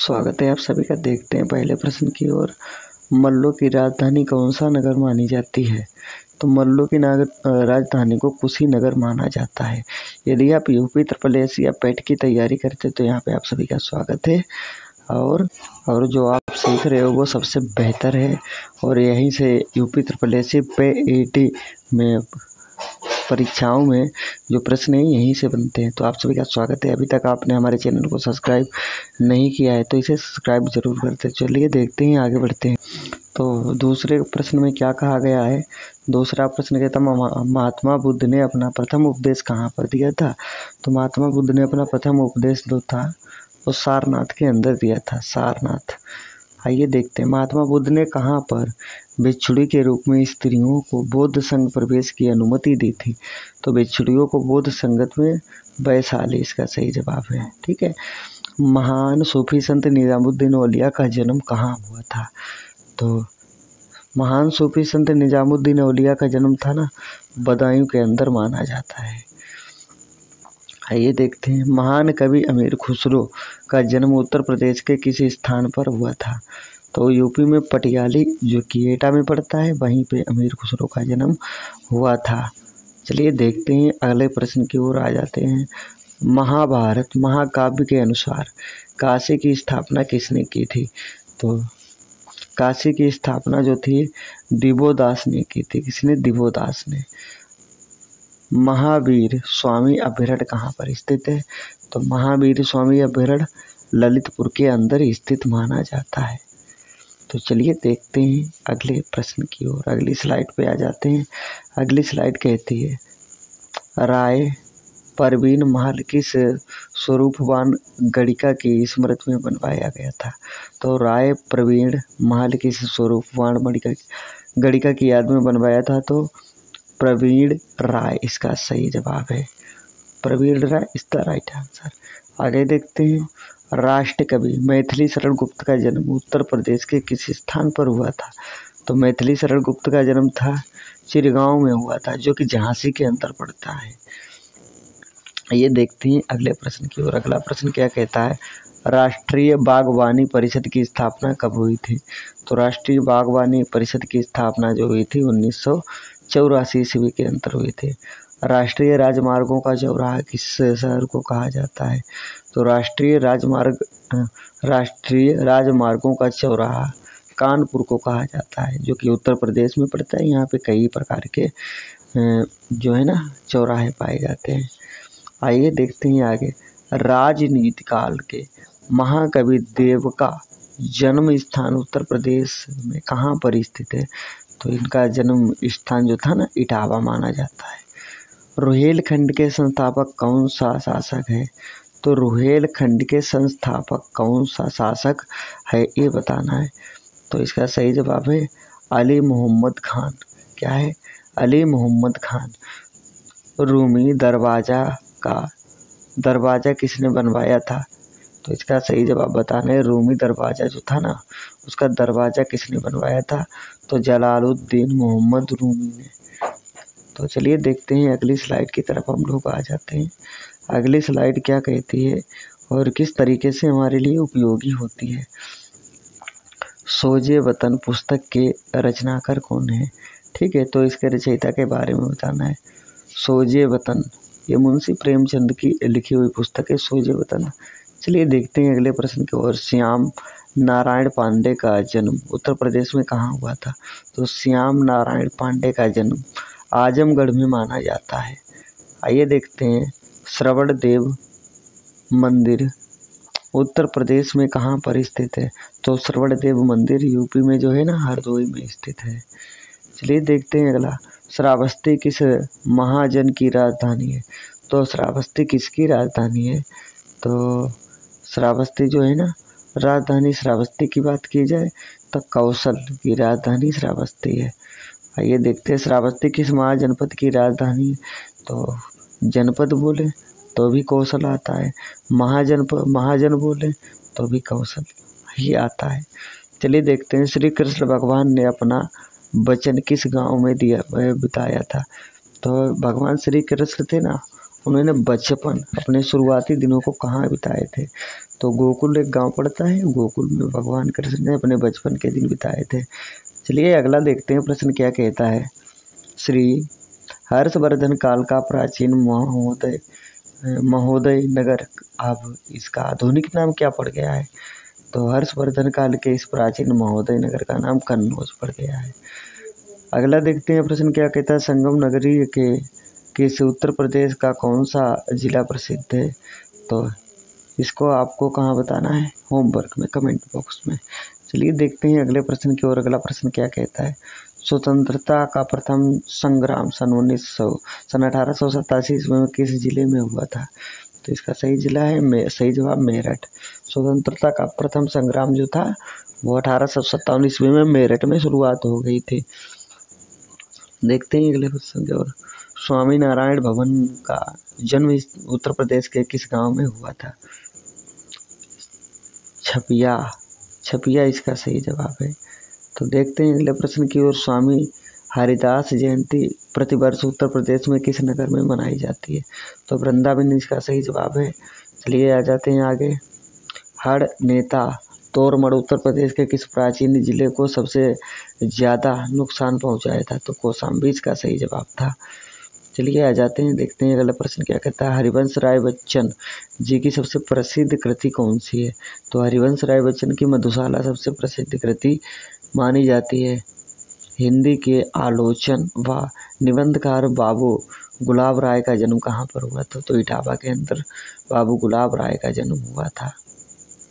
स्वागत है आप सभी का। देखते हैं पहले प्रश्न की ओर। मल्लों की राजधानी कौन सा नगर मानी जाती है? तो मल्लों की राजधानी को कुशीनगर माना जाता है। यदि आप यूपी ट्रिपल एसी या पेट की तैयारी करते तो यहाँ पे आप सभी का स्वागत है। और जो आप सीख रहे हो वो सबसे बेहतर है और यहीं से यूपी ट्रिपल एसी PAT में परीक्षाओं में जो प्रश्न हैं यहीं से बनते हैं। तो आप सभी का स्वागत है। अभी तक आपने हमारे चैनल को सब्सक्राइब नहीं किया है तो इसे सब्सक्राइब जरूर करते। चलिए देखते हैं, आगे बढ़ते हैं। तो दूसरे प्रश्न में क्या कहा गया है? दूसरा प्रश्न कहता महात्मा बुद्ध ने अपना प्रथम उपदेश कहाँ पर दिया था? तो महात्मा बुद्ध ने अपना प्रथम उपदेश जो था वो सारनाथ के अंदर दिया था। सारनाथ। आइए देखते हैं महात्मा बुद्ध ने कहाँ पर भिक्षुणी के रूप में स्त्रियों को बौद्ध संघ प्रवेश की अनुमति दी थी? तो भिक्षुणियों को बौद्ध संगत में वैशाली इसका सही जवाब है। ठीक है। महान सूफी संत निजामुद्दीन औलिया का जन्म कहाँ हुआ था? तो महान सूफी संत निजामुद्दीन औलिया का जन्म था ना बदायूं के अंदर माना जाता है। आइए देखते हैं महान कवि अमीर खुसरो का जन्म उत्तर प्रदेश के किस स्थान पर हुआ था? तो यूपी में पटियाली जो कि एटा में पड़ता है वहीं पे अमीर खुसरो का जन्म हुआ था। चलिए देखते हैं अगले प्रश्न की ओर आ जाते हैं। महाभारत महाकाव्य के अनुसार काशी की स्थापना किसने की थी? तो काशी की स्थापना जो थी दिवोदास ने की थी। किसने? दिवोदास ने। महावीर स्वामी अभ्यारण्य कहाँ पर स्थित है? तो महावीर स्वामी अभ्यारण्य ललितपुर के अंदर स्थित माना जाता है। तो चलिए देखते हैं अगले प्रश्न की ओर। अगली स्लाइड पे आ जाते हैं। अगली स्लाइड कहती है राय परवीन महल किस स्वरूपवान गणिका की स्मृति में बनवाया गया था? तो राय प्रवीण महल किस स्वरूपवान गणिका की याद में बनवाया था? तो प्रवीण राय इसका सही जवाब है। प्रवीण राय इज द राइट आंसर। आगे देखते हैं। राष्ट्र कवि मैथिली शरण गुप्त का जन्म उत्तर प्रदेश के किस स्थान पर हुआ था? तो मैथिली शरण गुप्त का जन्म था चिरगांव में हुआ था जो कि झांसी के अंदर पड़ता है। ये देखते हैं अगले प्रश्न की ओर। अगला प्रश्न क्या कहता है? राष्ट्रीय बागवानी परिषद की स्थापना कब हुई थी? तो राष्ट्रीय बागवानी परिषद की स्थापना जो हुई थी 1984 ईस्वी के अंदर हुई थी। राष्ट्रीय राजमार्गों का चौराहा किस शहर को कहा जाता है? तो राष्ट्रीय राजमार्गों का चौराहा कानपुर को कहा जाता है जो कि उत्तर प्रदेश में पड़ता है। यहाँ पे कई प्रकार के जो है ना चौराहे पाए जाते हैं। आइए देखते हैं आगे। राजनीति काल के महाकवि देव का जन्म स्थान उत्तर प्रदेश में कहाँ पर स्थित है? तो इनका जन्म स्थान जो था ना इटावा माना जाता है। रुहेलखंड के संस्थापक कौन सा शासक है? तो रुहेलखंड के संस्थापक कौन सा शासक है ये बताना है। तो इसका सही जवाब है अली मोहम्मद खान। क्या है? अली मोहम्मद खान। रूमी दरवाज़ा किसने बनवाया था? तो इसका सही जवाब बताना है। रूमी दरवाज़ा जो था ना उसका दरवाज़ा किसने बनवाया था? तो जलालुद्दीन मोहम्मद रूमी ने। तो चलिए देखते हैं अगली स्लाइड की तरफ हम लोग आ जाते हैं। अगली स्लाइड क्या कहती है और किस तरीके से हमारे लिए उपयोगी होती है? सोजे वतन पुस्तक के रचनाकार कौन है? ठीक है, तो इसके रचयिता के बारे में बताना है। सोजे वतन ये मुंशी प्रेमचंद की लिखी हुई पुस्तक है सोजे वतन। चलिए देखते हैं अगले प्रश्न की ओर। श्याम नारायण पांडे का जन्म उत्तर प्रदेश में कहाँ हुआ था? तो श्याम नारायण पांडे का जन्म आजमगढ़ में माना जाता है। आइए देखते हैं। श्रवण देव मंदिर उत्तर प्रदेश में कहाँ पर स्थित है? तो श्रवण देव मंदिर यूपी में जो है ना हरदोई में स्थित है। चलिए देखते हैं अगला। श्रावस्ती किस महाजन की राजधानी है? तो श्रावस्ती किसकी राजधानी है? तो श्रावस्ती जो है ना राजधानी श्रावस्ती की बात की जाए तो कौशल की राजधानी श्रावस्ती है। आइए देखते हैं श्रावस्ती किस महाजनपद की राजधानी है? तो जनपद बोले तो भी कौशल आता है, महाजन बोले तो भी कौशल ही आता है। चलिए देखते हैं। श्री कृष्ण भगवान ने अपना वचन किस गांव में बिताया था? तो भगवान श्री कृष्ण थे ना उन्होंने बचपन अपने शुरुआती दिनों को कहाँ बिताए थे? तो गोकुल एक गांव पड़ता है, गोकुल में भगवान कृष्ण ने अपने बचपन के दिन बिताए थे। चलिए अगला देखते हैं प्रश्न क्या कहता है। श्री हर्षवर्धन काल का प्राचीन महोदय नगर अब इसका आधुनिक नाम क्या पड़ गया है? तो हर्षवर्धन काल के इस प्राचीन महोदय नगर का नाम कन्नौज पड़ गया है। अगला देखते हैं प्रश्न क्या कहता है। संगम नगरी के से उत्तर प्रदेश का कौन सा जिला प्रसिद्ध है? तो इसको आपको कहाँ बताना है? होमवर्क में, कमेंट बॉक्स में। चलिए देखते हैं अगले प्रश्न की ओर। अगला प्रश्न क्या कहता है। स्वतंत्रता का प्रथम संग्राम सन 1887 ईस्वी में किस जिले में हुआ था? तो इसका सही जिला है सही जवाब मेरठ। स्वतंत्रता का प्रथम संग्राम जो था वो 1857 ईस्वी में मेरठ में शुरुआत हो गई थी। देखते हैं अगले प्रश्न की ओर। स्वामी नारायण भवन का जन्म उत्तर प्रदेश के किस गांव में हुआ था? छपिया इसका सही जवाब है। तो देखते हैं अगले प्रश्न की ओर। स्वामी हरिदास जयंती प्रतिवर्ष उत्तर प्रदेश में किस नगर में मनाई जाती है? तो वृंदावन इसका सही जवाब है। चलिए आ जाते हैं आगे। हड़ नेता तोरमड़ उत्तर प्रदेश के किस प्राचीन जिले को सबसे ज़्यादा नुकसान पहुंचाया था? तो कौशाम्बी इसका सही जवाब था। चलिए आ जाते हैं, देखते हैं अगला प्रश्न क्या कहता है। हरिवंश राय बच्चन जी की सबसे प्रसिद्ध कृति कौन सी है? तो हरिवंश राय बच्चन की मधुशाला सबसे प्रसिद्ध कृति मानी जाती है। हिंदी के आलोचन व निबंधकार बाबू गुलाब राय का जन्म कहाँ पर हुआ था? तो इटावा के अंदर बाबू गुलाब राय का जन्म हुआ था।